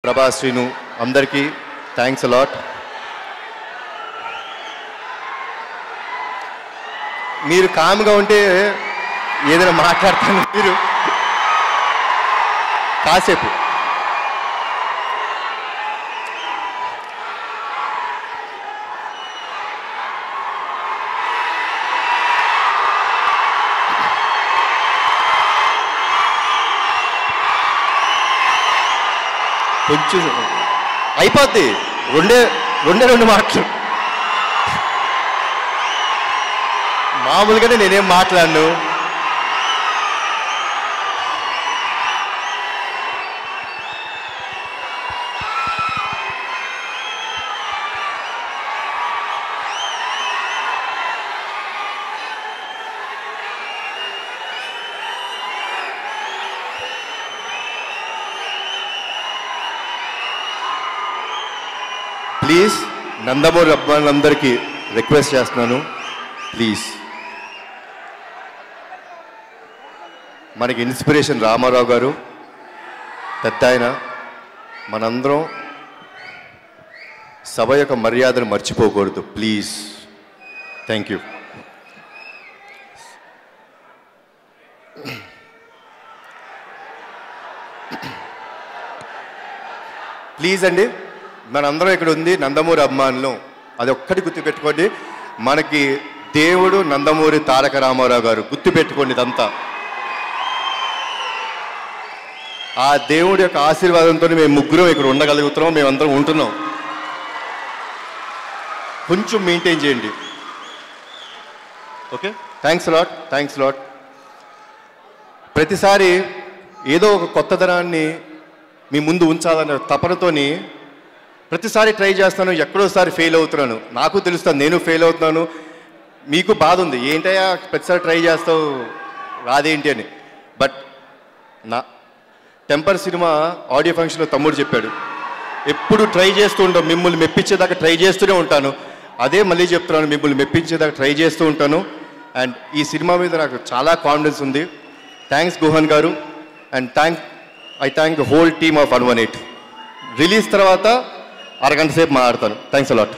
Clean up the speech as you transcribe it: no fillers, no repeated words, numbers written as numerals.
ప్రభా శ్రీను అందరికీ thanks a lot. మీరు కామ్గా ఉంటే ఏదైనా మాట్లాడతాను, మీరు కాసేపు కొంచెం అయిపోద్ది. రెండు మాటలు మామూలుగానే నేనేం మాట్లాడను. ప్లీజ్ నందమూరి అభిమానులందరికీ రిక్వెస్ట్ చేస్తున్నాను, ప్లీజ్ మనకి ఇన్స్పిరేషన్ రామారావు గారు పెద్ద ఆయన. మనందరం సభ యొక్క మర్యాదను మర్చిపోకూడదు, ప్లీజ్. Thank you. ప్లీజ్ అండి, మనందరం ఇక్కడ ఉంది నందమూరి అభిమానులు, అది ఒక్కటి గుర్తుపెట్టుకోండి. మనకి దేవుడు నందమూరి తారక రామారావు గారు, గుర్తుపెట్టుకోండి ఇదంతా. ఆ దేవుడి యొక్క ఆశీర్వాదంతో మేము ముగ్గురం ఇక్కడ ఉండగలుగుతున్నాం, మేమందరం ఉంటున్నాం. కొంచెం మెయింటైన్ చేయండి, okay? Thanks lot, thanks lot. ప్రతిసారి ఏదో ఒక కొత్తదనాన్ని మీ ముందు ఉంచాలనే తపనతోని ప్రతిసారి ట్రై చేస్తాను, ఎక్కడోసారి ఫెయిల్ అవుతున్నాను. నాకు తెలుస్తాను నేను ఫెయిల్ అవుతున్నాను, మీకు బాధ ఉంది, ఏంటయ్యా ప్రతిసారి ట్రై చేస్తావు రాదేంటి అని. బట్ నా టెంపర్ సినిమా ఆడియో ఫంక్షన్లో తమ్ముడు చెప్పాడు, ఎప్పుడు ట్రై చేస్తూ ఉంటాం, మిమ్మల్ని మెప్పించేదాకా ట్రై చేస్తూనే ఉంటాను. అదే మళ్ళీ చెప్తున్నాను, మిమ్మల్ని మెప్పించేదాకా ట్రై చేస్తూ ఉంటాను. అండ్ ఈ సినిమా మీద నాకు చాలా కాన్ఫిడెన్స్ ఉంది. థ్యాంక్స్ గుహన్ గారు, and I thank the whole team of 118. Release తర్వాత అరగంట సేపు మాట్లాడతాను. Thanks a lot.